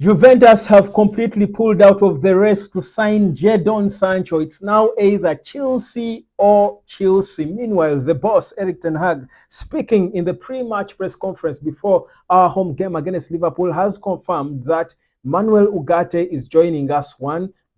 Juventus have completely pulled out of the race to sign Jadon Sancho. It's now either Chelsea or Chelsea. Meanwhile, the boss, Eric Ten Hag, speaking in the pre-match press conference before our home game against Liverpool, has confirmed that Manuel Ugarte is joining us,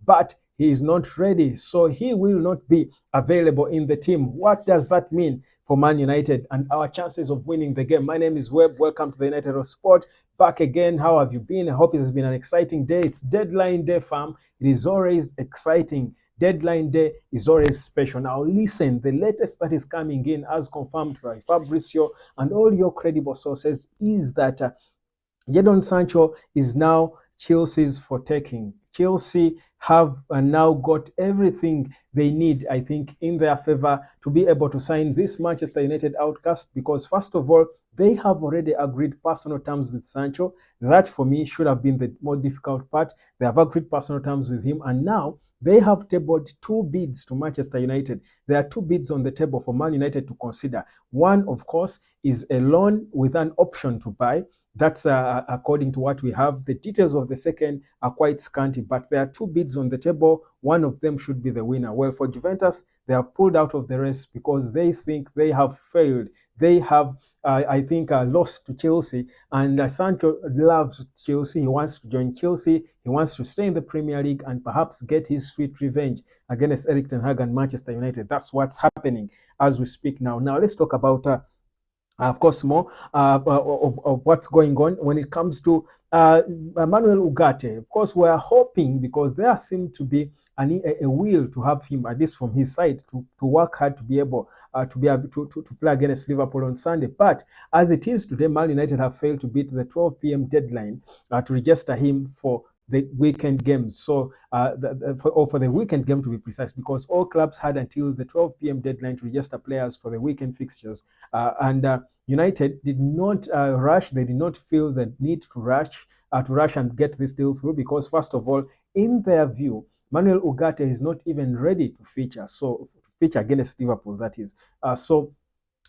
but he is not ready. So he will not be available in the team. What does that mean for Man United and our chances of winning the game? My name is Webb. Welcome to the United of Sport. Back again. How have you been? I hope it has been an exciting day. It's deadline day, fam. It is always exciting. Deadline day is always special. Now, listen, the latest that is coming in, as confirmed by Fabrizio and all your credible sources, is that Jadon Sancho is now Chelsea's for taking. Chelsea have now got everything they need, I think, in their favor to be able to sign this Manchester United outcast because, first of all, they have already agreed personal terms with Sancho. That, for me, should have been the more difficult part. They have agreed personal terms with him, and now they have tabled two bids to Manchester United. There are two bids on the table for Man United to consider. One, of course, is a loan with an option to buy. That's according to what we have. The details of the second are quite scanty, but there are two bids on the table. One of them should be the winner. Well, for Juventus, they have pulled out of the race because they think they have failed. They have, I think, lost to Chelsea. And Sancho loves Chelsea. He wants to join Chelsea. He wants to stay in the Premier League and perhaps get his sweet revenge against Eric Ten Hag and Manchester United. That's what's happening as we speak now. Now, let's talk about of course, more of what's going on when it comes to Manuel Ugarte. Of course, we're hoping because there seems to be a will to have him, at least from his side, to work hard to be able to play against Liverpool on Sunday. But as it is today, Man United have failed to beat the 12 p.m. deadline to register him for the weekend games. So, for the weekend game to be precise, because all clubs had until the 12 p.m. deadline to register players for the weekend fixtures. And United did not rush. They did not feel the need to rush and get this deal through because, first of all, in their view, Manuel Ugarte is not even ready to feature. So, to feature against Liverpool, that is. So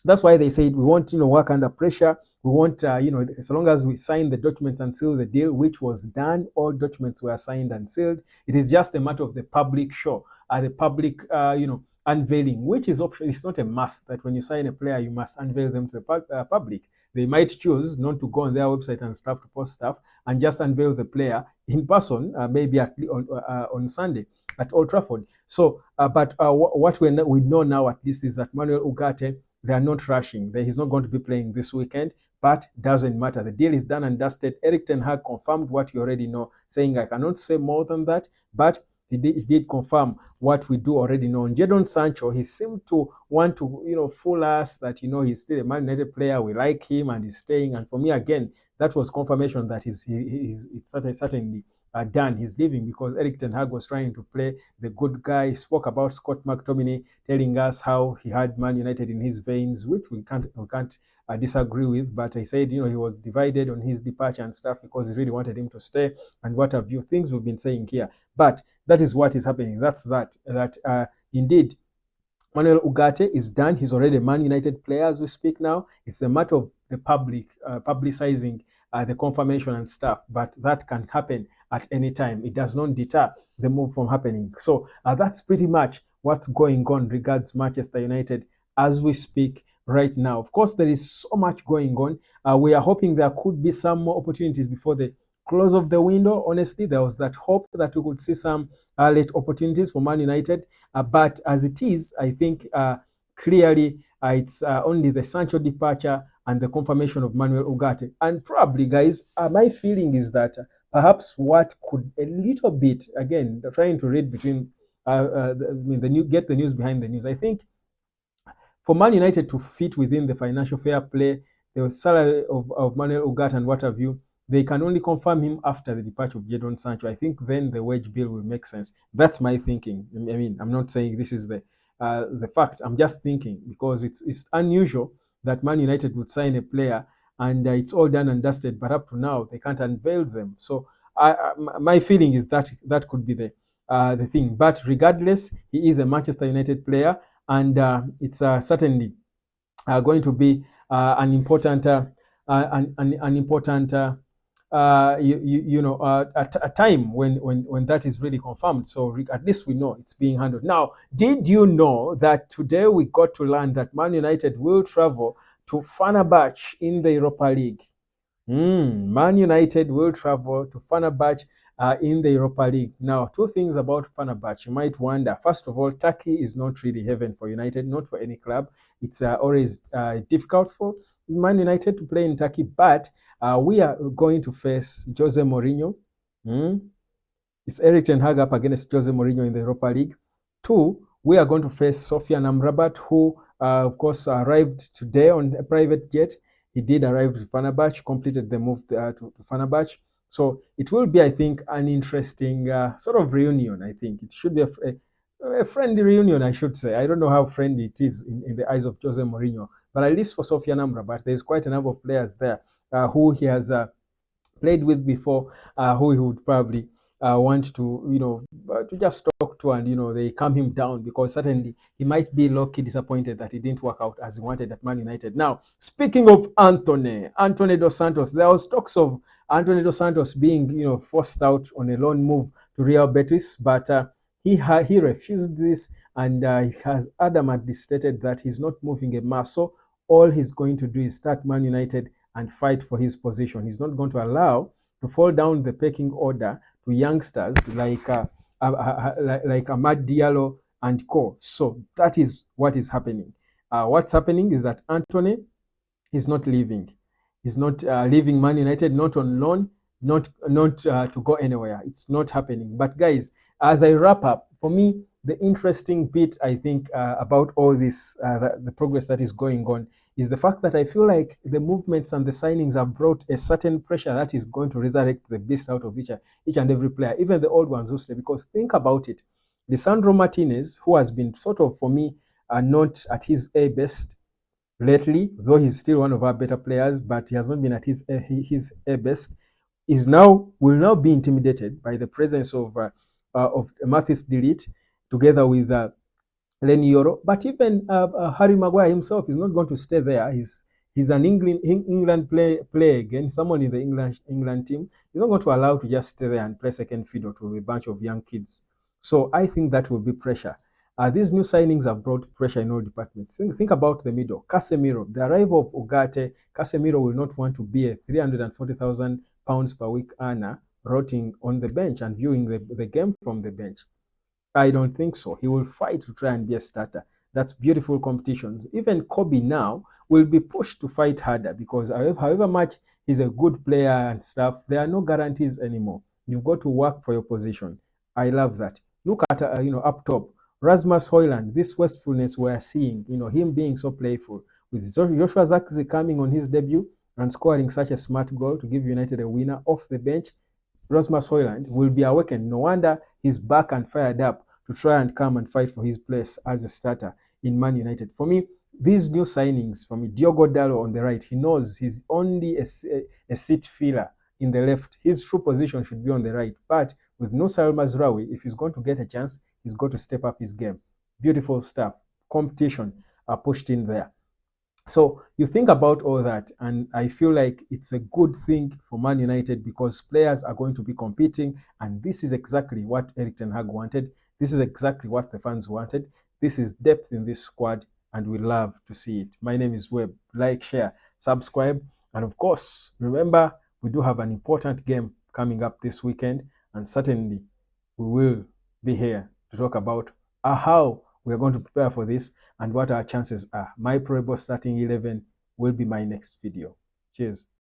that's why they said we want work under pressure. We want as long as we sign the documents and seal the deal, which was done. All documents were signed and sealed. It is just a matter of the public show, the public unveiling, which is optional. It's not a must that when you sign a player you must unveil them to the public. They might choose not to go on their website and stuff to post stuff and just unveil the player in person, maybe on Sunday at Old Trafford. So, but what we know now at least is that Manuel Ugarte, they are not rushing. He's not going to be playing this weekend, but doesn't matter. The deal is done and dusted. Eric Ten Hag confirmed what you already know, saying I cannot say more than that, but he did confirm what we do already know. And Jadon Sancho, he seemed to want to fool us that he's still a Man United player. We like him and he's staying. And for me, again, that was confirmation that it's certainly done. He's leaving because Eric Ten Hag was trying to play the good guy. He spoke about Scott McTominay, telling us how he had Man United in his veins, which we can't disagree with. But I said, he was divided on his departure and stuff because he really wanted him to stay and what have you. Things we've been saying here, but that is what is happening. That indeed Manuel Ugarte is done. He's already a Man United player as we speak now. It's a matter of the public publicizing the confirmation and stuff, but that can happen at any time. It does not deter the move from happening. So that's pretty much what's going on regards Manchester United as we speak right now. Of course, there is so much going on. We are hoping there could be some more opportunities before the close of the window. Honestly, there was that hope that we could see some late opportunities for Man United. But as it is, I think clearly it's only the Sancho departure and the confirmation of Manuel Ugarte. And probably, guys, my feeling is that perhaps what could a little bit, again, trying to read between, get the news behind the news. I think for Man United to fit within the financial fair play, the salary of Manuel Ugarte and what have you, they can only confirm him after the departure of Jadon Sancho. I think then the wage bill will make sense. That's my thinking. I mean, I'm not saying this is the fact. I'm just thinking because it's unusual that Man United would sign a player and it's all done and dusted, but up to now they can't unveil them. So my feeling is that that could be the thing. But regardless, he is a Manchester United player, and it's certainly going to be an important a time when that is really confirmed. So at least we know it's being handled. Now, did you know that today we got to learn that Man United will travel to Fenerbahce in the Europa League? Man United will travel to Fenerbahce in the Europa League. Now, two things about Fenerbahce. You might wonder. First of all, Turkey is not really heaven for United, not for any club. It's always difficult for Man United to play in Turkey, but we are going to face Jose Mourinho. Mm, it's Eric Ten Hag up against Jose Mourinho in the Europa League. Two, we are going to face Sofian Amrabat, who, of course, arrived today on a private jet. He did arrive to Fenerbahce, completed the move to Fenerbahce. So it will be, I think, an interesting sort of reunion. I think it should be a friendly reunion, I should say. I don't know how friendly it is in the eyes of Jose Mourinho, but at least for Sofian Amrabat, there's quite a number of players there who he has played with before, who he would probably want to, to just talk to, and they calm him down, because certainly he might be low-key disappointed that he didn't work out as he wanted at Man United. Now, speaking of Anthony Dos Santos, there was talks of Anthony Dos Santos being, forced out on a loan move to Real Betis, but he refused this, and he has adamantly stated that he's not moving a muscle. All he's going to do is start Man United and fight for his position. He's not going to allow to fall down the pecking order to youngsters like Ahmad Diallo and co. So that is what is happening. What's happening is that Antony is not leaving. He's not leaving Man United, not on loan, not to go anywhere. It's not happening. But guys, as I wrap up, for me, the interesting bit I think about all this, the progress that is going on, is the fact that I feel like the movements and the signings have brought a certain pressure that is going to resurrect the beast out of each and every player, even the old ones who stay. Because think about it, Lisandro Martinez, who has been sort of, for me, not at his A best lately, though he's still one of our better players, but he has not been at his best, will now be intimidated by the presence of Mathis Delete together with Lenny Yoro. But even Harry Maguire himself is not going to stay there. He's an England play again, someone in the England team. He's not going to allow to just stay there and play second fiddle to a bunch of young kids. So I think that will be pressure. These new signings have brought pressure in all departments. Think about the middle. Casemiro, the arrival of Ugarte. Casemiro will not want to be a £340,000 per week earner rotting on the bench and viewing the game from the bench. I don't think so. He will fight to try and be a starter. That's beautiful competition. Even Kobe now will be pushed to fight harder, because however much he's a good player and stuff, there are no guarantees anymore. You've got to work for your position. I love that. Look at up top, Rasmus Hoyland. This wastefulness we're seeing, him being so playful, with Joshua Zirkzee coming on his debut and scoring such a smart goal to give United a winner off the bench. Rasmus Hoyland will be awakened. No wonder he's back and fired up to try and come and fight for his place as a starter in Man United. For me, these new signings, for me, Diogo Dalot on the right, he knows he's only a seat filler in the left. His true position should be on the right. But with Nusa Mazraoui, if he's going to get a chance, he's got to step up his game. Beautiful stuff. Competition are pushed in there. So you think about all that, and I feel like it's a good thing for Man United, because players are going to be competing, and this is exactly what Eric Ten Hag wanted. This is exactly what the fans wanted. This is depth in this squad, and we love to see it. My name is Webb. Like, share, subscribe, and of course, remember, we do have an important game coming up this weekend, and certainly we will be here to talk about how we are going to prepare for this and what our chances are. My probable starting 11 will be my next video. Cheers.